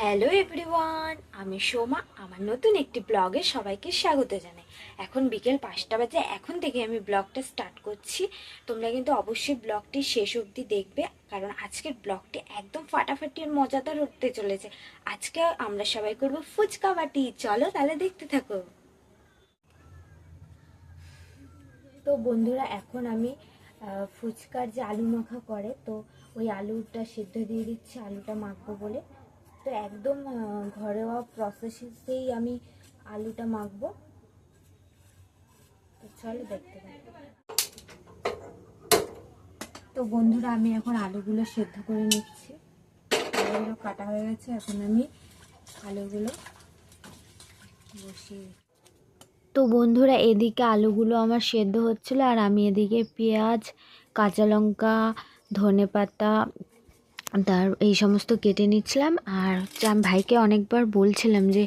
Hello everyone, আমি সোমা। আমার নতুন একটি ব্লগে সবাইকে স্বাগত জানাই। এখন বিকেল 5টা বাজে। এখন থেকে আমি ব্লগটা স্টার্ট করছি। তোমরা কিন্তু অবশ্যই ব্লগটি শেষ অবধি দেখবে, কারণ আজকের ব্লগটি একদম ফাটাফাটি আর মজাদার হতে চলেছে। আজকে আমরা সবাই করব ফুচকা বাটি। চলো তাহলে দেখতে থাকো। তো বন্ধুরা, এখন আমি ফুচকার যে আলু মাখা করে, তো ওই আলুটা সিদ্ধ দিয়ে দিচ্ছি, আলুটা মাখবো বলে। তো একদম ঘরোয়া প্রসেসেই আমি আলুটা মাখবো। তো চলো দেখতে থাকো। তো বন্ধুরা, আমি এখন আলুগুলো সেদ্ধ করে নিচ্ছি। আলুগুলো কাটা হয়ে গেছে, এখন আমি আলুগুলো বসিয়ে। তো বন্ধুরা, এদিকে আলুগুলো আমার সেদ্ধ হচ্ছিলো, আর আমি এদিকে পেঁয়াজ, কাঁচা লঙ্কা, ধনেপাতা এই সমস্ত কেটে নিচ্ছিলাম। আর হচ্ছে আমি ভাইকে অনেকবার বলছিলাম যে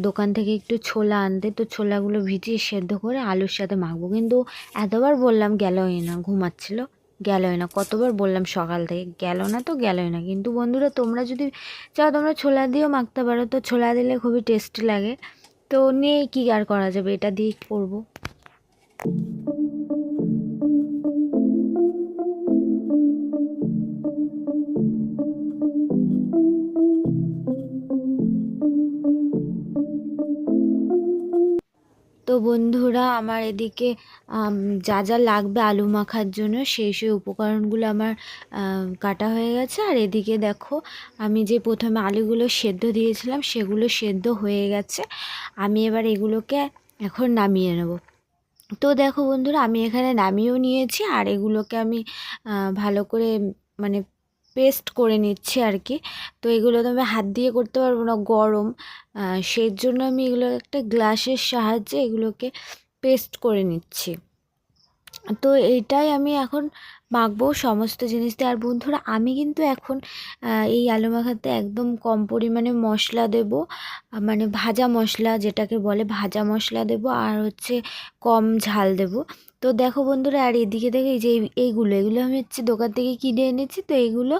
দোকান থেকে একটু ছোলা আনতে, তো ছোলাগুলো ভিজিয়ে সেদ্ধ করে আলুর সাথে মাখবো, কিন্তু এতবার বললাম গেলই না, ঘুমাচ্ছিল, গেলই না। কতবার বললাম সকাল থেকে, গেল না তো গেলই না। কিন্তু বন্ধুরা, তোমরা যদি চাও তোমরা ছোলা দিয়েও মাখতে পারো, তো ছোলা দিলে খুবই টেস্টি লাগে। তো নিয়ে কি আর করা যাবে, এটা দিয়ে করবো। তো বন্ধুরা, আমার এদিকে যা যা লাগবে আলু মাখার জন্য সেই উপকরণগুলো আমার কাটা হয়ে গেছে। আর এদিকে দেখো, আমি যে প্রথমে আলুগুলো সেদ্ধ দিয়েছিলাম সেগুলো সেদ্ধ হয়ে গেছে। আমি এবার এগুলোকে এখন নামিয়ে নেব। তো দেখো বন্ধুরা, আমি এখানে নামিয়েও নিয়েছি, আর এগুলোকে আমি ভালো করে মানে পেস্ট করে নিচ্ছি আর কি। তো এগুলো তো আমি হাত দিয়ে করতে পারবো না, গরম। সেই জন্য আমি এগুলো একটা গ্লাসের সাহায্যে এগুলোকে পেস্ট করে নিচ্ছি। তো এইটাই আমি এখন মাখবো সমস্ত জিনিস দিয়ে। আর বন্ধুরা, আমি কিন্তু এখন এই আলু মাখাতে একদম কম পরিমাণে মশলা দেব, মানে ভাজা মশলা যেটাকে বলে, ভাজা মশলা দেব, আর হচ্ছে কম ঝাল দেব। তো দেখো বন্ধুরা, আর এদিকে দেখো এই যে এগুলো আমি হচ্ছে দোকান থেকে কিনে এনেছি। তো এগুলো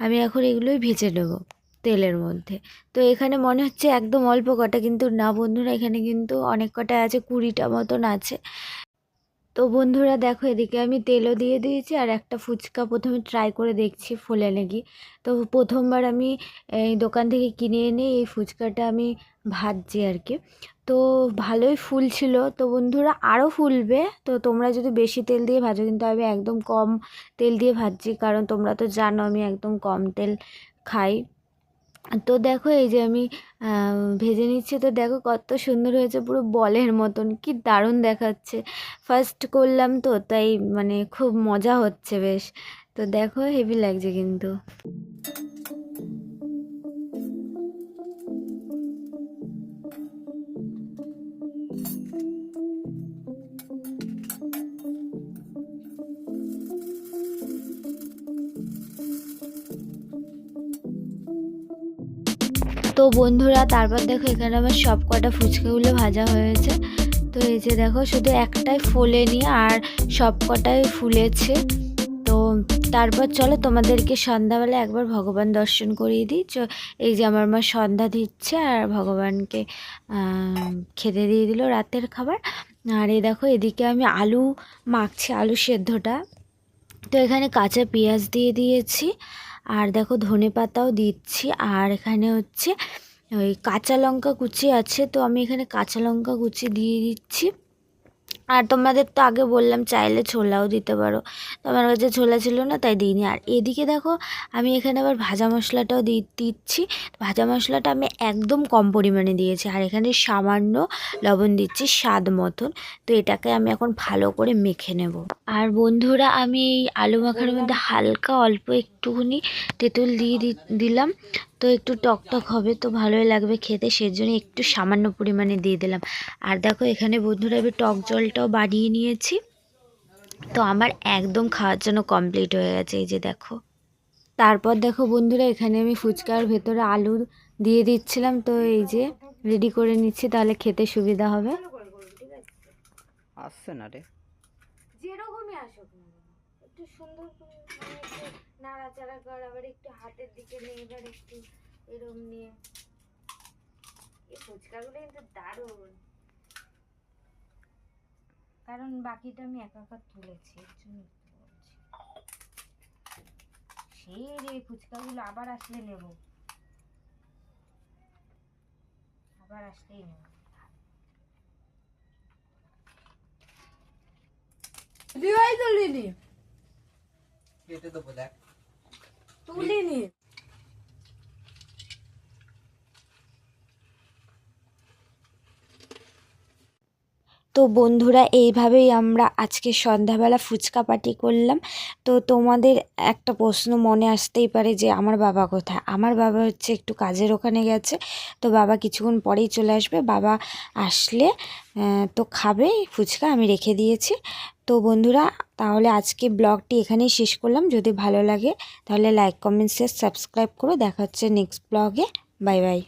আমি এখন এগুলোই ভেজে নেবো তেলের মধ্যে। তো এখানে মনে হচ্ছে একদম অল্প কটা, কিন্তু না বন্ধুরা, এখানে কিন্তু অনেক কটা আছে, 20টা মতন আছে। তো বন্ধুরা দেখো, এদিকে আমি তেলও দিয়ে দিয়েছি, আর একটা ফুচকা প্রথমে ট্রাই করে দেখছি ফোলে নাকি। তো প্রথমবার আমি এই দোকান থেকে কিনে এনে এই ফুচকাটা আমি ভাজছি আর কি। তো ভালোই ফুলছিল। তো বন্ধুরা, আরও ফুলবে। তো তোমরা যদি বেশি তেল দিয়ে ভাজো, কিন্তু আমি একদম কম তেল দিয়ে ভাজছি, কারণ তোমরা তো জানো আমি একদম কম তেল খাই। তো দেখো, এই যে আমি ভেজে নিচ্ছি। তো দেখো কত সুন্দর হয়েছে, পুরো বলের মতন, কি দারুণ দেখাচ্ছে। ফার্স্ট করলাম তো, তাই মানে খুব মজা হচ্ছে বেশ। তো দেখো, হেভি লাগছে কিন্তু। তো বন্ধুরা, তারপর দেখো এখানে আমার সব কটা ফুচকাগুলো ভাজা হয়েছে। তো এই যে দেখো, শুধু একটাই ফোলেনি, আর সব কটাই ফুলেছে। তো তারপর চলো তোমাদেরকে সন্ধ্যাবেলা একবার ভগবান দর্শন করিয়ে দিই। এই যে আমার মা সন্ধ্যা দিচ্ছে, আর ভগবানকে খেতে দিয়ে দিল রাতের খাবার। আর এই দেখো, এদিকে আমি আলু মাখছি, আলু সেদ্ধটা। তো এখানে কাঁচা পেঁয়াজ দিয়ে দিয়েছি, আর দেখো ধনেপাতাও দিচ্ছি, আর এখানে হচ্ছে ওই কাঁচা লঙ্কা কুচি আছে, তো আমি এখানে কাঁচা লঙ্কা কুচি দিয়ে দিচ্ছি। আর তোমাদের তো আগে বললাম চাইলে ছোলাও দিতে পারো, তো আমার কাছে ছোলা ছিল না, তাই দিইনি। আর এদিকে দেখো, আমি এখানে আবার ভাজা মশলাটাও দিচ্ছি। ভাজা মশলাটা আমি একদম কম পরিমাণে দিয়েছি, আর এখানে সামান্য লবণ দিচ্ছি স্বাদ মতন। তো এটাকে আমি এখন ভালো করে মেখে নেব। আর বন্ধুরা, আমি এই আলু মাখার মধ্যে হালকা অল্প একটুখানি তেঁতুল দিয়ে দিলাম। তো একটু টক টক হবে, তো ভালোই লাগবে খেতে, সেজন্য একটু সামান্য পরিমাণে দিয়ে দিলাম। আর দেখো, এখানে বন্ধুরা আমি টক জলটাও বানিয়ে নিয়েছি। তো আমার একদম খাওয়ার জন্য কমপ্লিট হয়ে গেছে, এই যে দেখো। তারপর দেখো বন্ধুরা, এখানে আমি ফুচকার ভেতরে আলু দিয়ে দিচ্ছিলাম। তো এই যে রেডি করে নিচ্ছি, তাহলে খেতে সুবিধা হবে। আসছে না রে, যেরকমই আসুক না কেন, একটু সুন্দর করে মানে একটু নাড়াচাড়া কর, আবার একটু হাতের দিকে নিয়ে, এবার একটু এরম নিয়ে এই ফুচকাগুলো কিন্তু দারুণ, কারণ বাকিটা আমি একা একা তুলেছি এর জন্য বলছি। সেই রে ফুচকাগুলো আবার আসলে নেব, আবার আসলেই নেব। তুলিনি কেটে দেবো, দেখ তুলিনি। তো বন্ধুরা এইভাবেই আমরা আজকে সন্ধ্যাবেলা ফুচকা পার্টি করলাম। তো তোমাদের একটা প্রশ্ন মনে আসতেই পারে যে আমার বাবা কোথায়। আমার বাবা হচ্ছে একটু কাজের ওখানে গেছে, তো বাবা কিছুক্ষণ পরেই চলে আসবে। বাবা আসলে তো খাবে ফুচকা, আমি রেখে দিয়েছি। তো বন্ধুরা তাহলে আজকে ব্লগটি এখানেই শেষ করলাম। যদি ভালো লাগে তাহলে লাইক কমেন্ট শেয়ার সাবস্ক্রাইব করো। দেখা হচ্ছে নেক্সট ব্লগে। Bye bye.